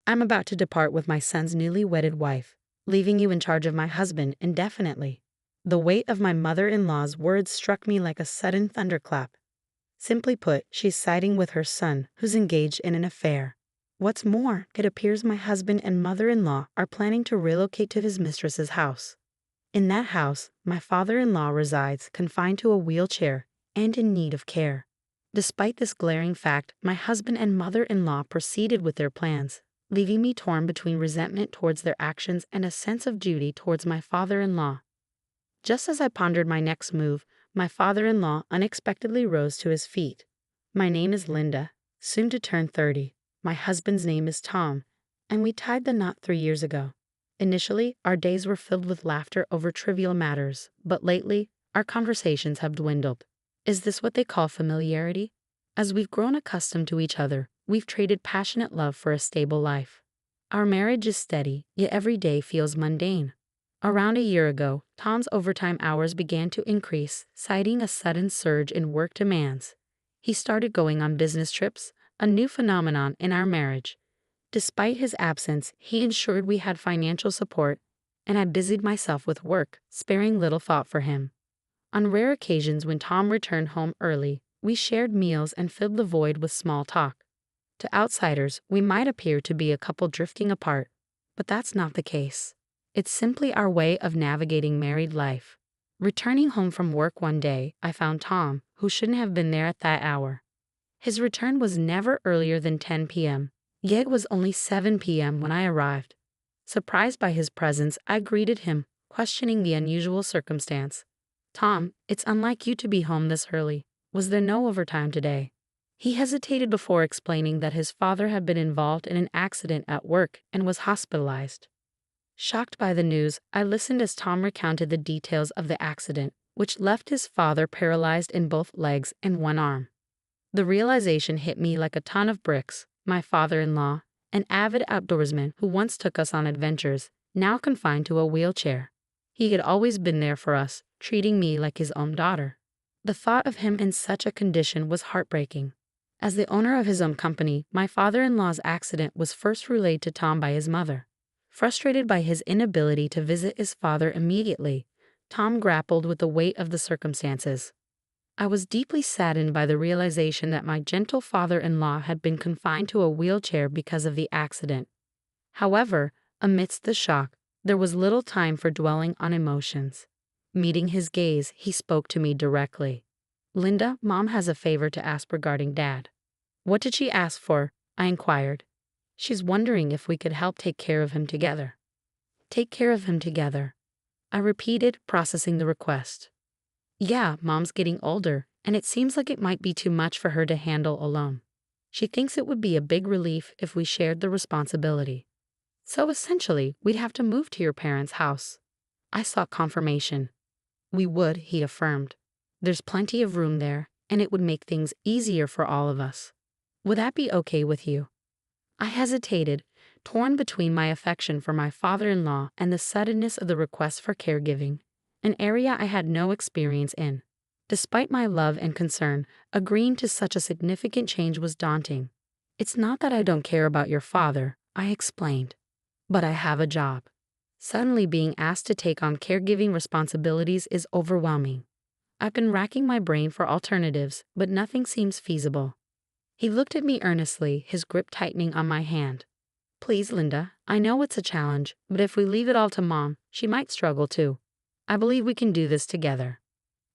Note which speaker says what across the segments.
Speaker 1: I'm about to depart with my son's newly wedded wife, leaving you in charge of my husband indefinitely. The weight of my mother-in-law's words struck me like a sudden thunderclap. Simply put, she's siding with her son, who's engaged in an affair. What's more, it appears my husband and mother-in-law are planning to relocate to his mistress's house. In that house, my father-in-law resides, confined to a wheelchair and in need of care. Despite this glaring fact, my husband and mother-in-law proceeded with their plans, leaving me torn between resentment towards their actions and a sense of duty towards my father-in-law. Just as I pondered my next move, my father-in-law unexpectedly rose to his feet. My name is Linda, soon to turn 30. My husband's name is Tom, and we tied the knot 3 years ago. Initially, our days were filled with laughter over trivial matters, but lately, our conversations have dwindled. Is this what they call familiarity? As we've grown accustomed to each other, we've traded passionate love for a stable life. Our marriage is steady, yet every day feels mundane. Around a year ago, Tom's overtime hours began to increase, citing a sudden surge in work demands. He started going on business trips, a new phenomenon in our marriage. Despite his absence, he ensured we had financial support, and I busied myself with work, sparing little thought for him. On rare occasions when Tom returned home early, we shared meals and filled the void with small talk. To outsiders, we might appear to be a couple drifting apart, but that's not the case. It's simply our way of navigating married life. Returning home from work one day, I found Tom, who shouldn't have been there at that hour. His return was never earlier than 10 p.m., yet it was only 7 p.m. when I arrived. Surprised by his presence, I greeted him, questioning the unusual circumstance. "Tom, it's unlike you to be home this early. Was there no overtime today?" He hesitated before explaining that his father had been involved in an accident at work and was hospitalized. Shocked by the news, I listened as Tom recounted the details of the accident, which left his father paralyzed in both legs and one arm. The realization hit me like a ton of bricks. My father-in-law, an avid outdoorsman who once took us on adventures, now confined to a wheelchair. He had always been there for us, treating me like his own daughter. The thought of him in such a condition was heartbreaking. As the owner of his own company, my father-in-law's accident was first relayed to Tom by his mother. Frustrated by his inability to visit his father immediately, Tom grappled with the weight of the circumstances. I was deeply saddened by the realization that my gentle father-in-law had been confined to a wheelchair because of the accident. However, amidst the shock, there was little time for dwelling on emotions. Meeting his gaze, he spoke to me directly. "Linda, Mom has a favor to ask regarding Dad." "What did she ask for?" I inquired. "She's wondering if we could help take care of him together." "Take care of him together," I repeated, processing the request. "Yeah, Mom's getting older, and it seems like it might be too much for her to handle alone. She thinks it would be a big relief if we shared the responsibility. So essentially, we'd have to move to your parents' house." I sought confirmation. "We would," he affirmed. "There's plenty of room there, and it would make things easier for all of us. Would that be okay with you?" I hesitated, torn between my affection for my father-in-law and the suddenness of the request for caregiving, an area I had no experience in. Despite my love and concern, agreeing to such a significant change was daunting. "It's not that I don't care about your father," I explained, "but I have a job. Suddenly being asked to take on caregiving responsibilities is overwhelming. I've been racking my brain for alternatives, but nothing seems feasible." He looked at me earnestly, his grip tightening on my hand. "Please, Linda, I know it's a challenge, but if we leave it all to Mom, she might struggle too. I believe we can do this together."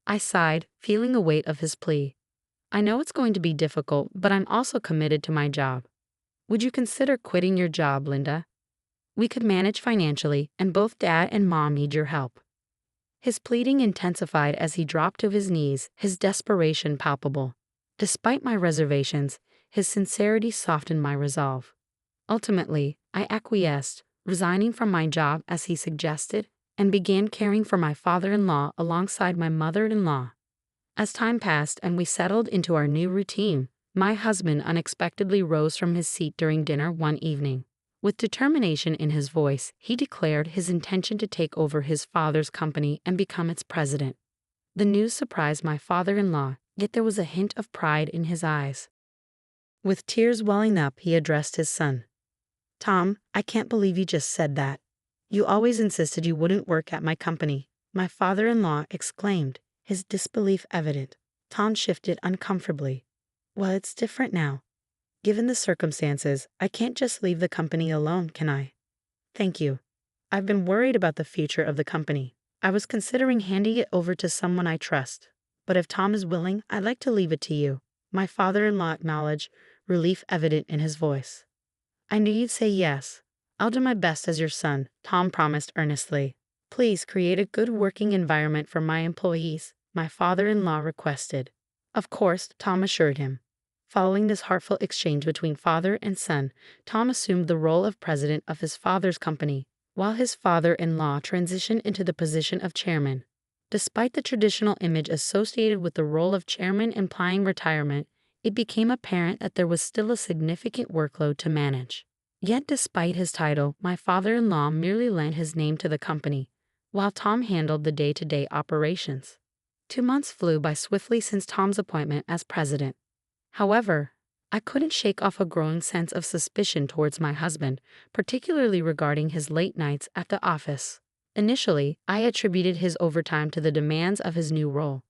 Speaker 1: I sighed, feeling the weight of his plea. "I know it's going to be difficult, but I'm also committed to my job. Would you consider quitting your job, Linda? We could manage financially, and both Dad and Mom need your help." His pleading intensified as he dropped to his knees, his desperation palpable. Despite my reservations, his sincerity softened my resolve. Ultimately, I acquiesced, resigning from my job as he suggested, and began caring for my father-in-law alongside my mother-in-law. As time passed and we settled into our new routine, my husband unexpectedly rose from his seat during dinner one evening. With determination in his voice, he declared his intention to take over his father's company and become its president. The news surprised my father-in-law, yet there was a hint of pride in his eyes. With tears welling up, he addressed his son. Tom, I can't believe you just said that. You always insisted you wouldn't work at my company, my father-in-law exclaimed, his disbelief evident. Tom shifted uncomfortably. Well, it's different now. Given the circumstances, I can't just leave the company alone, can I? Thank you. I've been worried about the future of the company. I was considering handing it over to someone I trust. But if Tom is willing, I'd like to leave it to you. My father-in-law acknowledged, relief evident in his voice. I knew you'd say yes. I'll do my best as your son, Tom promised earnestly. Please create a good working environment for my employees, my father-in-law requested. Of course, Tom assured him. Following this heartfelt exchange between father and son, Tom assumed the role of president of his father's company, while his father-in-law transitioned into the position of chairman. Despite the traditional image associated with the role of chairman implying retirement, it became apparent that there was still a significant workload to manage. Yet despite his title, my father-in-law merely lent his name to the company, while Tom handled the day-to-day operations. 2 months flew by swiftly since Tom's appointment as president. However, I couldn't shake off a growing sense of suspicion towards my husband, particularly regarding his late nights at the office. Initially, I attributed his overtime to the demands of his new role,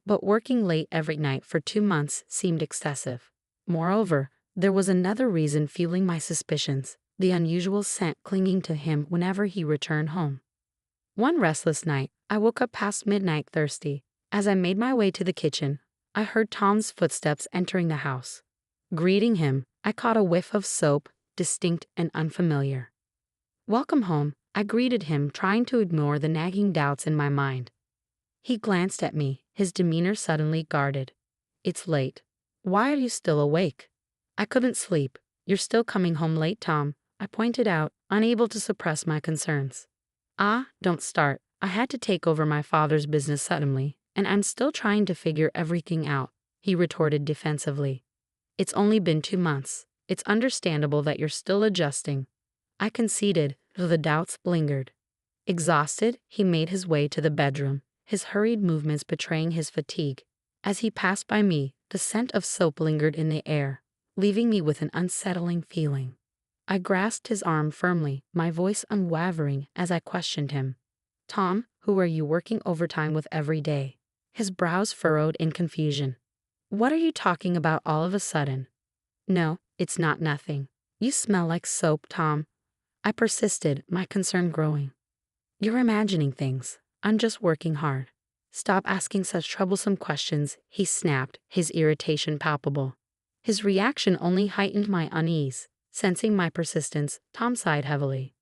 Speaker 1: but working late every night for 2 months seemed excessive. Moreover, there was another reason fueling my suspicions, the unusual scent clinging to him whenever he returned home. One restless night, I woke up past midnight thirsty. As I made my way to the kitchen, I heard Tom's footsteps entering the house. Greeting him, I caught a whiff of soap, distinct and unfamiliar. Welcome home, I greeted him, trying to ignore the nagging doubts in my mind. He glanced at me, his demeanor suddenly guarded. It's late. Why are you still awake? I couldn't sleep. You're still coming home late, Tom, I pointed out, unable to suppress my concerns. Ah, don't start. I had to take over my father's business suddenly, and I'm still trying to figure everything out, he retorted defensively. It's only been 2 months. It's understandable that you're still adjusting. I conceded, though the doubts lingered. Exhausted, he made his way to the bedroom, his hurried movements betraying his fatigue. As he passed by me, the scent of soap lingered in the air, leaving me with an unsettling feeling. I grasped his arm firmly, my voice unwavering as I questioned him. Tom, who are you working overtime with every day? His brows furrowed in confusion. What are you talking about all of a sudden? No, it's not nothing. You smell like soap, Tom. I persisted, my concern growing. You're imagining things. I'm just working hard. Stop asking such troublesome questions, he snapped, his irritation palpable. His reaction only heightened my unease. Sensing my persistence, Tom sighed heavily.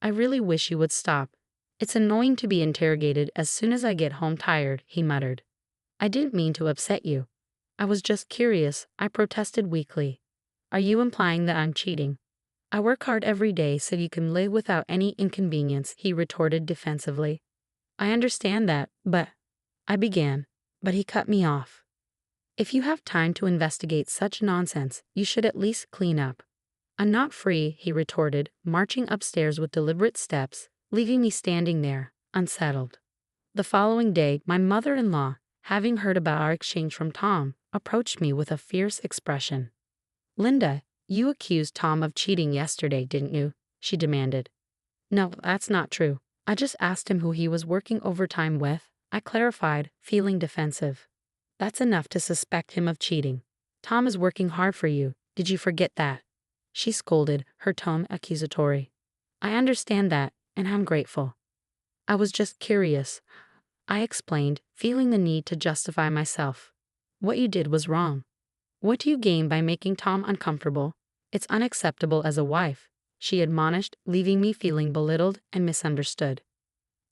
Speaker 1: I really wish you would stop. It's annoying to be interrogated as soon as I get home tired, he muttered. I didn't mean to upset you. I was just curious, I protested weakly. Are you implying that I'm cheating? I work hard every day so you can live without any inconvenience, he retorted defensively. I understand that, but I began, but he cut me off. If you have time to investigate such nonsense, you should at least clean up. I'm not free, he retorted, marching upstairs with deliberate steps, leaving me standing there, unsettled. The following day, my mother-in-law, having heard about our exchange from Tom, approached me with a fierce expression. Linda, you accused Tom of cheating yesterday, didn't you? She demanded. No, that's not true. I just asked him who he was working overtime with, I clarified, feeling defensive. That's enough to suspect him of cheating. Tom is working hard for you. Did you forget that? She scolded, her tone accusatory. I understand that, and I'm grateful. I was just curious, I explained, feeling the need to justify myself. What you did was wrong. What do you gain by making Tom uncomfortable? It's unacceptable as a wife, she admonished, leaving me feeling belittled and misunderstood.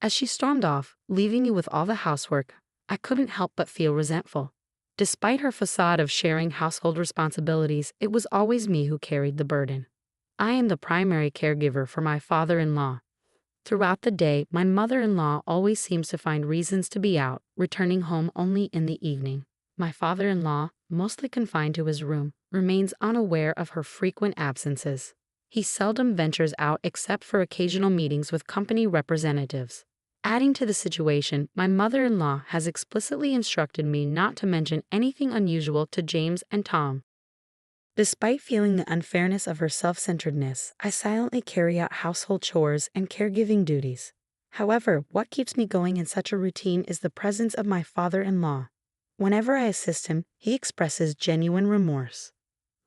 Speaker 1: As she stormed off, leaving me with all the housework, I couldn't help but feel resentful. Despite her facade of sharing household responsibilities, it was always me who carried the burden. I am the primary caregiver for my father-in-law. Throughout the day, my mother-in-law always seems to find reasons to be out, returning home only in the evening. My father-in-law, mostly confined to his room, remains unaware of her frequent absences. He seldom ventures out except for occasional meetings with company representatives. Adding to the situation, my mother-in-law has explicitly instructed me not to mention anything unusual to James and Tom. Despite feeling the unfairness of her self-centeredness, I silently carry out household chores and caregiving duties. However, what keeps me going in such a routine is the presence of my father-in-law. Whenever I assist him, he expresses genuine remorse.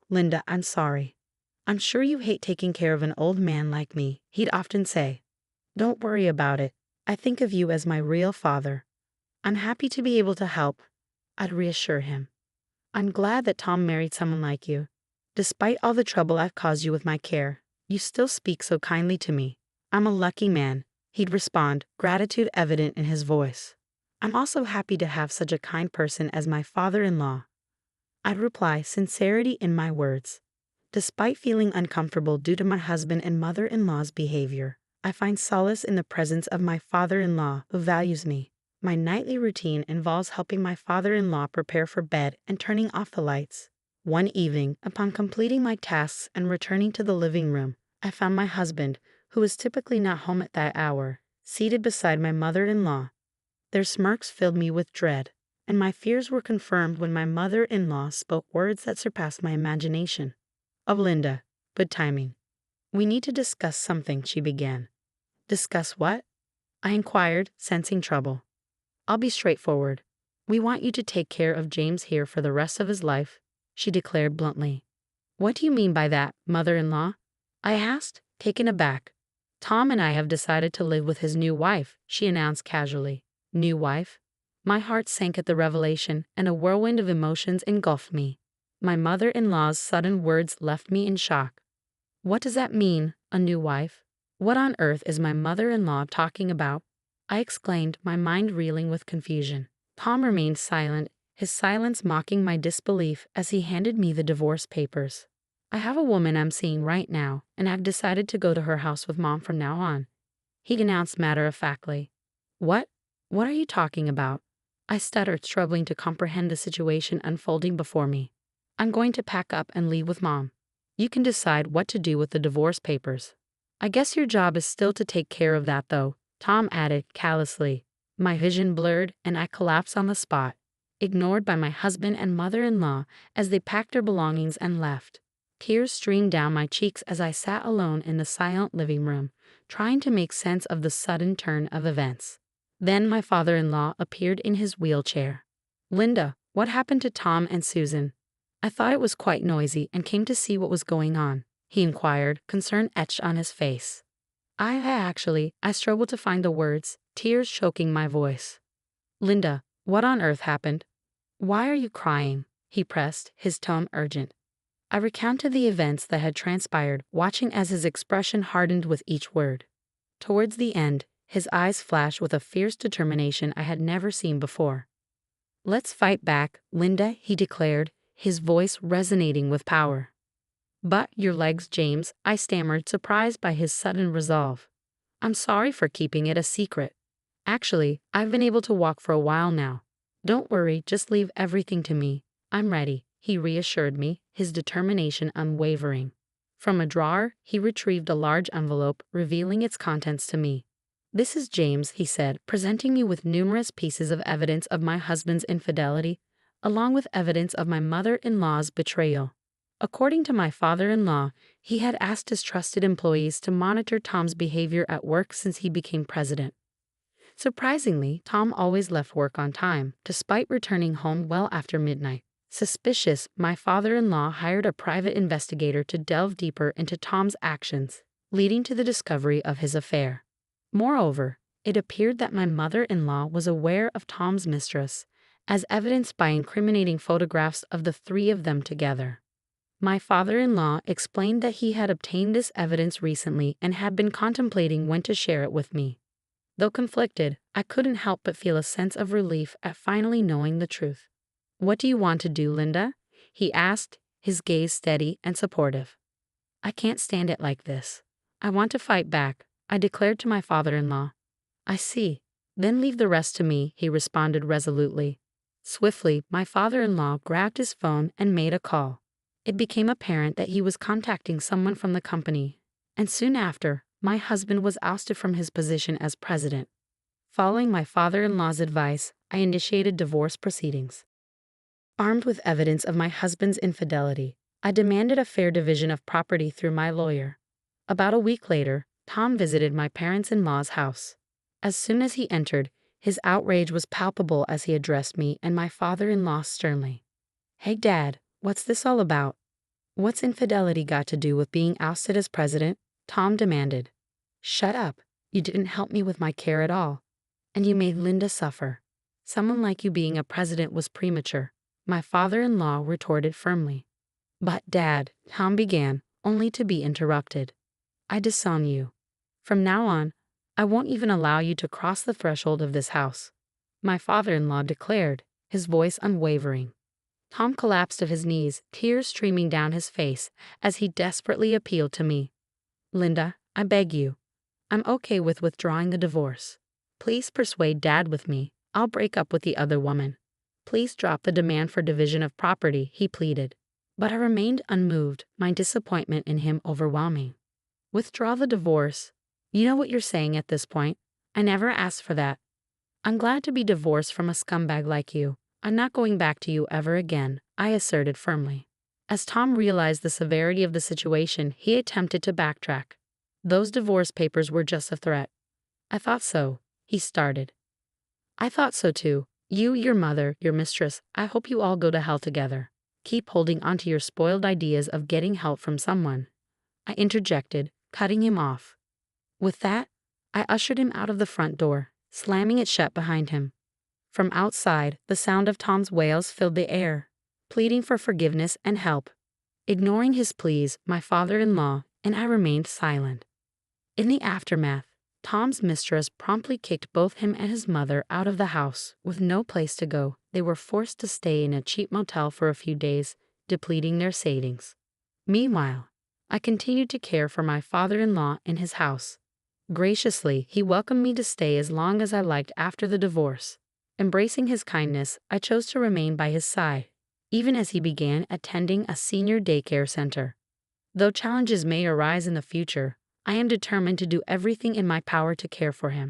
Speaker 1: "Linda, I'm sorry. I'm sure you hate taking care of an old man like me," he'd often say. "Don't worry about it. I think of you as my real father. I'm happy to be able to help," I'd reassure him. "I'm glad that Tom married someone like you. Despite all the trouble I've caused you with my care, you still speak so kindly to me. I'm a lucky man," he'd respond, gratitude evident in his voice. "I'm also happy to have such a kind person as my father-in-law," I'd reply, sincerity in my words. Despite feeling uncomfortable due to my husband and mother-in-law's behavior, I find solace in the presence of my father-in-law who values me. My nightly routine involves helping my father-in-law prepare for bed and turning off the lights. One evening, upon completing my tasks and returning to the living room, I found my husband, who was typically not home at that hour, seated beside my mother-in-law. Their smirks filled me with dread, and my fears were confirmed when my mother-in-law spoke words that surpassed my imagination. "Oh, Linda, good timing. We need to discuss something," she began. "Discuss what?" I inquired, sensing trouble. "I'll be straightforward. We want you to take care of James here for the rest of his life," she declared bluntly. "What do you mean by that, mother-in-law?" I asked, taken aback. "Tom and I have decided to live with his new wife," she announced casually. "New wife?" My heart sank at the revelation, and a whirlwind of emotions engulfed me. My mother-in-law's sudden words left me in shock. "What does that mean, a new wife? What on earth is my mother-in-law talking about?" I exclaimed, my mind reeling with confusion. Tom remained silent, his silence mocking my disbelief as he handed me the divorce papers. "I have a woman I'm seeing right now, and I've decided to go to her house with Mom from now on," he announced matter-of-factly. "What? What are you talking about?" I stuttered, struggling to comprehend the situation unfolding before me. "I'm going to pack up and leave with Mom. You can decide what to do with the divorce papers." "I guess your job is still to take care of that, though," Tom added callously. My vision blurred, and I collapsed on the spot, ignored by my husband and mother-in-law as they packed their belongings and left. Tears streamed down my cheeks as I sat alone in the silent living room, trying to make sense of the sudden turn of events. Then my father-in-law appeared in his wheelchair. "Linda, what happened to Tom and Susan?" "I thought it was quite noisy and came to see what was going on," he inquired, concern etched on his face. I struggled to find the words, tears choking my voice. "Linda, what on earth happened? Why are you crying?" he pressed, his tone urgent. I recounted the events that had transpired, watching as his expression hardened with each word. Towards the end, his eyes flashed with a fierce determination I had never seen before. "Let's fight back, Linda," he declared, his voice resonating with power. "But your legs, James," I stammered, surprised by his sudden resolve. "I'm sorry for keeping it a secret. Actually, I've been able to walk for a while now. Don't worry, just leave everything to me. I'm ready," he reassured me, his determination unwavering. From a drawer, he retrieved a large envelope, revealing its contents to me. "This is James," he said, presenting me with numerous pieces of evidence of my husband's infidelity, along with evidence of my mother-in-law's betrayal. According to my father-in-law, he had asked his trusted employees to monitor Tom's behavior at work since he became president. Surprisingly, Tom always left work on time, despite returning home well after midnight. Suspicious, my father-in-law hired a private investigator to delve deeper into Tom's actions, leading to the discovery of his affair. Moreover, it appeared that my mother-in-law was aware of Tom's mistress, as evidenced by incriminating photographs of the three of them together. My father-in-law explained that he had obtained this evidence recently and had been contemplating when to share it with me. Though conflicted, I couldn't help but feel a sense of relief at finally knowing the truth. "What do you want to do, Linda?" he asked, his gaze steady and supportive. "I can't stand it like this. I want to fight back," I declared to my father-in-law. "I see. Then leave the rest to me," he responded resolutely. Swiftly, my father-in-law grabbed his phone and made a call. It became apparent that he was contacting someone from the company, and soon after, my husband was ousted from his position as president. Following my father-in-law's advice, I initiated divorce proceedings. Armed with evidence of my husband's infidelity, I demanded a fair division of property through my lawyer. About a week later, Tom visited my parents-in-law's house. As soon as he entered, his outrage was palpable as he addressed me and my father-in-law sternly. "Hey Dad, what's this all about? What's infidelity got to do with being ousted as president?" Tom demanded. "Shut up. You didn't help me with my care at all. And you made Linda suffer. Someone like you being a president was premature," my father-in-law retorted firmly. "But Dad," Tom began, only to be interrupted. "I disown you. From now on, I won't even allow you to cross the threshold of this house," my father-in-law declared, his voice unwavering. Tom collapsed to his knees, tears streaming down his face as he desperately appealed to me. "Linda, I beg you. I'm okay with withdrawing the divorce. Please persuade Dad with me. I'll break up with the other woman. Please drop the demand for division of property," he pleaded. But I remained unmoved, my disappointment in him overwhelming. "Withdraw the divorce? You know what you're saying at this point. I never asked for that. I'm glad to be divorced from a scumbag like you. I'm not going back to you ever again," I asserted firmly. As Tom realized the severity of the situation, he attempted to backtrack. "Those divorce papers were just a threat." "I thought so," he started. "I thought so too. You, your mother, your mistress, I hope you all go to hell together. Keep holding onto your spoiled ideas of getting help from someone," I interjected, cutting him off. With that, I ushered him out of the front door, slamming it shut behind him. From outside, the sound of Tom's wails filled the air, pleading for forgiveness and help. Ignoring his pleas, my father-in-law and I remained silent. In the aftermath, Tom's mistress promptly kicked both him and his mother out of the house. With no place to go, they were forced to stay in a cheap motel for a few days, depleting their savings. Meanwhile, I continued to care for my father-in-law in his house. Graciously, he welcomed me to stay as long as I liked after the divorce. Embracing his kindness, I chose to remain by his side, even as he began attending a senior daycare center. Though challenges may arise in the future, I am determined to do everything in my power to care for him.